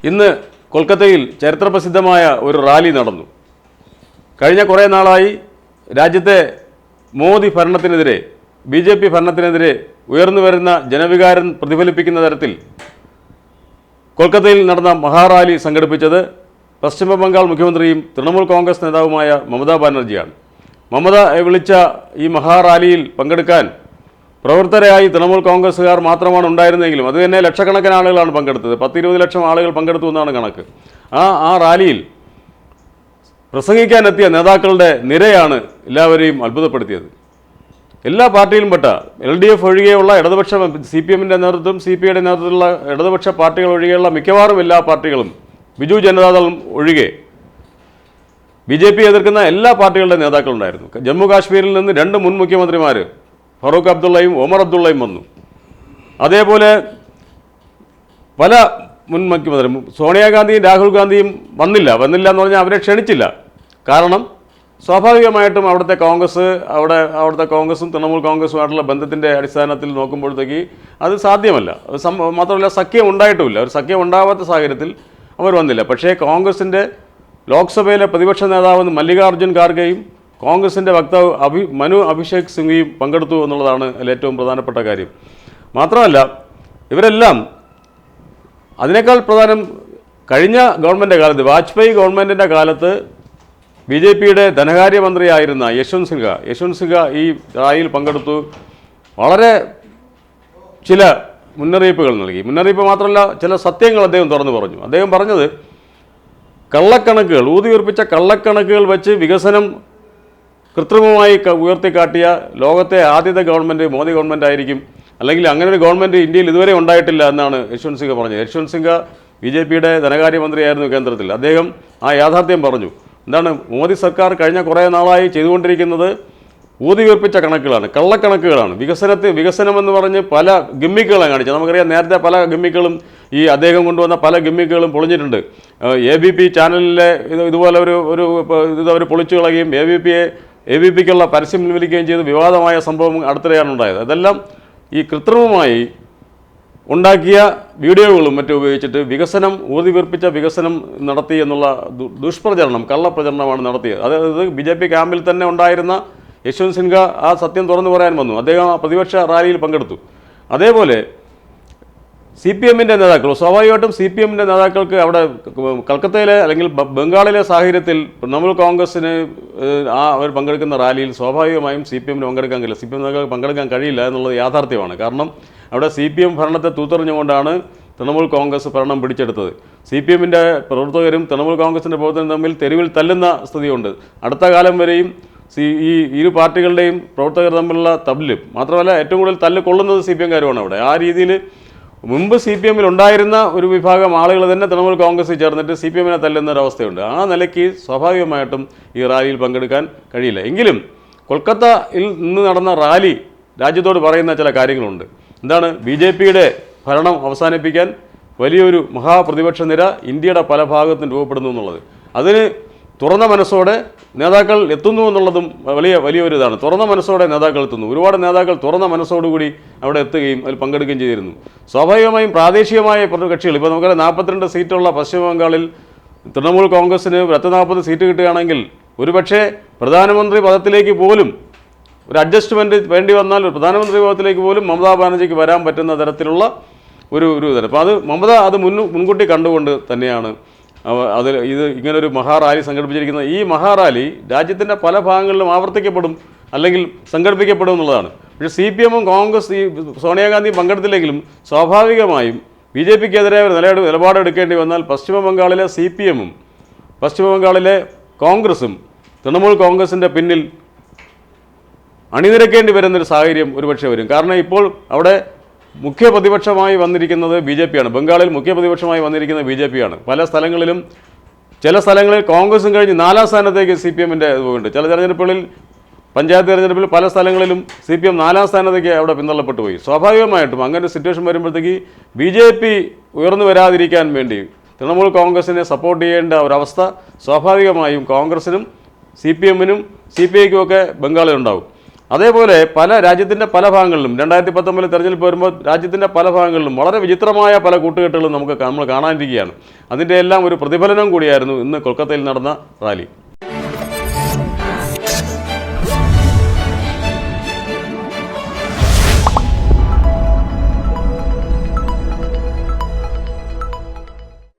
ഇന്ന് കൊൽക്കത്തയിൽ ചരിത്രപ്രസിദ്ധമായ ഒരു റാലി നടന്നു. കഴിഞ്ഞ കുറേ നാളായി രാജ്യത്തെ മോദി ഭരണത്തിനെതിരെ, BJP ഭരണത്തിനെതിരെ ഉയർന്നു വരുന്ന ജനവികാരം പ്രതിഫലിപ്പിക്കുന്ന തരത്തിൽ കൊൽക്കത്തയിൽ നടന്ന മഹാറാലി സംഘടിപ്പിച്ചത് പശ്ചിമ ബംഗാൾ മുഖ്യമന്ത്രിയും തൃണമൂൽ കോൺഗ്രസ് നേതാവുമായ മമതാ ബാനർജിയാണ്. മമത വിളിച്ച ഈ മഹാറാലിയിൽ പങ്കെടുക്കാൻ പ്രവർത്തകരായി തൃണമൂൽ കോൺഗ്രസ്സുകാർ മാത്രമാണ് ഉണ്ടായിരുന്നെങ്കിലും അത് തന്നെ ലക്ഷക്കണക്കിന് ആളുകളാണ് പങ്കെടുത്തത്. 10-20 ലക്ഷം ആളുകൾ പങ്കെടുത്തു എന്നാണ് കണക്ക്. ആ റാലിയിൽ പ്രസംഗിക്കാനെത്തിയ നേതാക്കളുടെ നിരയാണ് എല്ലാവരെയും അത്ഭുതപ്പെടുത്തിയത്. എല്ലാ പാർട്ടിയിലും പെട്ട LDF ഒഴികെയുള്ള ഇടതുപക്ഷ CPMൻ്റെ നേതൃത്വം, CPIയുടെ നേതൃത്വത്തിലുള്ള ഇടതുപക്ഷ പാർട്ടികൾ ഒഴികെയുള്ള മിക്കവാറും എല്ലാ പാർട്ടികളും, ബിജു ജനതാദളും ഒഴികെ BJP എതിർക്കുന്ന എല്ലാ പാർട്ടികളുടെ നേതാക്കളുണ്ടായിരുന്നു. ജമ്മു കാശ്മീരിൽ നിന്ന് 2 മുൻ മുഖ്യമന്ത്രിമാർ ഫറൂഖ് അബ്ദുള്ളയും ഒമർ അബ്ദുള്ളയും വന്നു. അതേപോലെ പല മുൻ മുഖ്യമന്ത്രി സോണിയാഗാന്ധിയും രാഹുൽ ഗാന്ധിയും വന്നില്ല എന്ന് പറഞ്ഞാൽ അവരെ ക്ഷണിച്ചില്ല. കാരണം സ്വാഭാവികമായിട്ടും അവിടുത്തെ കോൺഗ്രസും തൃണമൂൽ കോൺഗ്രസുമായിട്ടുള്ള ബന്ധത്തിൻ്റെ അടിസ്ഥാനത്തിൽ നോക്കുമ്പോഴത്തേക്ക് അത് സാധ്യമല്ല. മാത്രമല്ല സഖ്യം ഉണ്ടായിട്ടുമില്ല. ഒരു സഖ്യം ഉണ്ടാവാത്ത സാഹചര്യത്തിൽ അവർ വന്നില്ല. പക്ഷേ കോൺഗ്രസിൻ്റെ ലോക്സഭയിലെ പ്രതിപക്ഷ നേതാവ് മല്ലികാർജ്ജുൻ ഖാർഗെയും കോൺഗ്രസിൻ്റെ വക്താവ് മനു അഭിഷേക് സിംഗ്വിയും പങ്കെടുത്തു എന്നുള്ളതാണ് അതിൽ ഏറ്റവും പ്രധാനപ്പെട്ട കാര്യം. മാത്രമല്ല ഇവരെല്ലാം അതിനേക്കാൾ പ്രധാനം കഴിഞ്ഞ ഗവൺമെൻറ് കാലത്ത്, വാജ്പേയി ഗവൺമെൻറ്റിൻ്റെ കാലത്ത് BJPയുടെ ധനകാര്യമന്ത്രിയായിരുന്ന യശ്വന്ത് സിൻഹ ഈ റാലിയിൽ പങ്കെടുത്തു. വളരെ ചില മുന്നറിയിപ്പുകൾ നൽകി. മുന്നറിയിപ്പ് മാത്രമല്ല, ചില സത്യങ്ങൾ അദ്ദേഹം തുറന്നു പറഞ്ഞു. അദ്ദേഹം പറഞ്ഞത് കള്ളക്കണക്കുകൾ, ഊതിയുറപ്പിച്ച കള്ളക്കണക്കുകൾ വെച്ച് വികസനം കൃത്രിമമായി ഉയർത്തിക്കാട്ടിയ ലോകത്തെ ആദ്യത്തെ ഗവൺമെൻറ് മോദി ഗവൺമെൻറ് ആയിരിക്കും, അല്ലെങ്കിൽ അങ്ങനെ ഒരു ഗവൺമെൻറ് ഇന്ത്യയിൽ ഇതുവരെ ഉണ്ടായിട്ടില്ല എന്നാണ് യശ്വന്ത് സിൻഹ പറഞ്ഞത്. യശ്വന്ത് സിൻഹ BJPയുടെ ധനകാര്യമന്ത്രിയായിരുന്നു കേന്ദ്രത്തിൽ. അദ്ദേഹം ആ യാഥാർത്ഥ്യം പറഞ്ഞു. എന്താണ് മോദി സർക്കാർ കഴിഞ്ഞ കുറേ നാളായി ചെയ്തുകൊണ്ടിരിക്കുന്നത്? ഊതിയുറപ്പിച്ച കണക്കുകളാണ്, കള്ളക്കണക്കുകളാണ്. വികസനമെന്ന് പറഞ്ഞ് പല ഗിമ്മിക്കുകളെ കാണിച്ചത്. നമുക്കറിയാം, നേരത്തെ പല ഗിമ്മിക്കുകളും ഈ അദ്ദേഹം കൊണ്ടുവന്ന പല ഗിമ്മിക്കുകളും പൊളിഞ്ഞിട്ടുണ്ട്. ABP ചാനലിലെ ഇതുപോലെ ഇത് അവർ പൊളിച്ചു കളയുകയും ABPക്കുള്ള പരസ്യം പിൻവലിക്കുകയും ചെയ്ത് വിവാദമായ സംഭവം അടുത്തിടെയാണ് ഉണ്ടായത്. അതെല്ലാം ഈ കൃത്രിമമായി ഉണ്ടാക്കിയ വീഡിയോകളും മറ്റും ഉപയോഗിച്ചിട്ട് ഊതിവീർപ്പിച്ച വികസനം നടത്തി എന്നുള്ള ദുഷ്പ്രചരണം, കള്ളപ്രചരണമാണ് നടത്തിയത്. അതായത് BJP ക്യാമ്പിൽ തന്നെ ഉണ്ടായിരുന്ന യശ്വന്ത് സിൻഹ ആ സത്യം തുറന്നു പറയാൻ വന്നു. അദ്ദേഹം ആ പ്രതിപക്ഷ റാലിയിൽ പങ്കെടുത്തു. അതേപോലെ CPMൻ്റെ നേതാക്കൾ, സ്വാഭാവികമായിട്ടും CPMൻ്റെ നേതാക്കൾക്ക് അവിടെ കൽക്കത്തയിലെ അല്ലെങ്കിൽ ബംഗാളിലെ സാഹചര്യത്തിൽ തൃണമൂൽ കോൺഗ്രസ്സിന് അവർ പങ്കെടുക്കുന്ന റാലിയിൽ സ്വാഭാവികമായും CPMന് പങ്കെടുക്കാൻ കഴിയില്ല. CPM നേതാക്കൾക്ക് പങ്കെടുക്കാൻ കഴിയില്ല എന്നുള്ളത് യാഥാർത്ഥ്യമാണ്. കാരണം അവിടെ CPM ഭരണത്തെ തൂത്തെറിഞ്ഞുകൊണ്ടാണ് തൃണമൂൽ കോൺഗ്രസ് ഭരണം പിടിച്ചെടുത്തത്. CPMൻ്റെ പ്രവർത്തകരും തൃണമൂൽ കോൺഗ്രസിൻ്റെ പ്രവർത്തകരും തമ്മിൽ തെരുവിൽ തല്ലുന്ന സ്ഥിതിയുണ്ട്. അടുത്ത കാലം വരെയും ഈ ഇരു പാർട്ടികളുടെയും പ്രവർത്തകർ തമ്മിലുള്ള തല്ല് മാത്രമല്ല, ഏറ്റവും കൂടുതൽ തല്ല് കൊള്ളുന്നത് CPMകാരുമാണ് അവിടെ. ആ രീതിയിൽ മുമ്പ് CPMൽ ഉണ്ടായിരുന്ന ഒരു വിഭാഗം ആളുകൾ തന്നെ തൃണമൂൽ കോൺഗ്രസിൽ ചേർന്നിട്ട് CPMനെ തല്ലുന്ന ഒരവസ്ഥയുണ്ട്. ആ നിലയ്ക്ക് സ്വാഭാവികമായിട്ടും ഈ റാലിയിൽ പങ്കെടുക്കാൻ കഴിയില്ല. എങ്കിലും കൊൽക്കത്തയിൽ നിന്ന് നടന്ന റാലി രാജ്യത്തോട് പറയുന്ന ചില കാര്യങ്ങളുണ്ട്. എന്താണ്? BJPയുടെ ഭരണം അവസാനിപ്പിക്കാൻ വലിയൊരു മഹാപ്രതിപക്ഷ നിര ഇന്ത്യയുടെ പല ഭാഗത്തും രൂപപ്പെടുന്നു എന്നുള്ളത്. അതിന് തുറന്ന മനസ്സോടെ നേതാക്കൾ എത്തുന്നു എന്നുള്ളതും വലിയൊരു ഇതാണ്. തുറന്ന മനസ്സോടെ നേതാക്കൾ എത്തുന്നു. ഒരുപാട് നേതാക്കൾ തുറന്ന മനസ്സോടുകൂടി അവിടെ എത്തുകയും അതിൽ പങ്കെടുക്കുകയും ചെയ്തിരുന്നു. സ്വാഭാവികമായും പ്രാദേശികമായ കക്ഷികൾ, ഇപ്പോൾ നമുക്കറിയാം 42 സീറ്റുള്ള പശ്ചിമ ബംഗാളിൽ തൃണമൂൽ കോൺഗ്രസ്സിന് 40 സീറ്റ് കിട്ടുകയാണെങ്കിൽ ഒരുപക്ഷെ പ്രധാനമന്ത്രി പദത്തിലേക്ക് പോലും ഒരു അഡ്ജസ്റ്റ്മെൻറ്റ് വേണ്ടി വന്നാൽ ഒരു പ്രധാനമന്ത്രി പദത്തിലേക്ക് പോലും മമതാ ബാനർജിക്ക് വരാൻ പറ്റുന്ന തരത്തിലുള്ള ഒരു തരം. അപ്പോൾ മമത അത് മുൻകൂട്ടി കണ്ടുകൊണ്ട് തന്നെയാണ് ഇങ്ങനൊരു മഹാറാലി സംഘടിപ്പിച്ചിരിക്കുന്നത്. ഈ മഹാറാലി രാജ്യത്തിൻ്റെ പല ഭാഗങ്ങളിലും ആവർത്തിക്കപ്പെടും അല്ലെങ്കിൽ സംഘടിപ്പിക്കപ്പെടും എന്നുള്ളതാണ്. പക്ഷേ CPMും കോൺഗ്രസ് സോണിയാഗാന്ധിയും പങ്കെടുത്തില്ലെങ്കിലും സ്വാഭാവികമായും BJPക്കെതിരെ ഒരു നിലപാടെടുക്കേണ്ടി വന്നാൽ പശ്ചിമ ബംഗാളിലെ CPMും പശ്ചിമ ബംഗാളിലെ കോൺഗ്രസും തൃണമൂൽ കോൺഗ്രസിൻ്റെ പിന്നിൽ അണിനിരക്കേണ്ടി വരുന്നൊരു സാഹചര്യം ഒരുപക്ഷെ വരും. കാരണം ഇപ്പോൾ അവിടെ മുഖ്യ പ്രതിപക്ഷമായി വന്നിരിക്കുന്നത് BJPയാണ്. ബംഗാളിൽ മുഖ്യ പ്രതിപക്ഷമായി വന്നിരിക്കുന്നത് BJPയാണ്. ചില സ്ഥലങ്ങളിൽ കോൺഗ്രസും കഴിഞ്ഞ് 4ാം സ്ഥാനത്തേക്ക് CPMൻ്റെ പോയിട്ടുണ്ട്. ചില തെരഞ്ഞെടുപ്പുകളിൽ, പഞ്ചായത്ത് തെരഞ്ഞെടുപ്പിൽ പല സ്ഥലങ്ങളിലും CPM 4ാം സ്ഥാനത്തേക്ക് അവിടെ പിന്തള്ളപ്പെട്ടു പോയി. സ്വാഭാവികമായിട്ടും അങ്ങനെ ഒരു സിറ്റുവേഷൻ വരുമ്പോഴത്തേക്ക് BJP ഉയർന്നു വരാതിരിക്കാൻ വേണ്ടി തൃണമൂൽ കോൺഗ്രസിനെ സപ്പോർട്ട് ചെയ്യേണ്ട ഒരവസ്ഥ സ്വാഭാവികമായും കോൺഗ്രസിനും CPMനും CPIക്കും ഒക്കെ ബംഗാളിലുണ്ടാവും. അതേപോലെ രാജ്യത്തിൻ്റെ പല ഭാഗങ്ങളിലും 2019 തെരഞ്ഞെടുപ്പ് വരുമ്പോൾ രാജ്യത്തിൻ്റെ പല ഭാഗങ്ങളിലും വളരെ വിചിത്രമായ പല കൂട്ടുകെട്ടുകളും നമ്മൾ കാണാനിരിക്കുകയാണ്. അതിൻ്റെ എല്ലാം ഒരു പ്രതിഫലനം കൂടിയായിരുന്നു ഇന്ന് കൊൽക്കത്തയിൽ നടന്ന റാലി.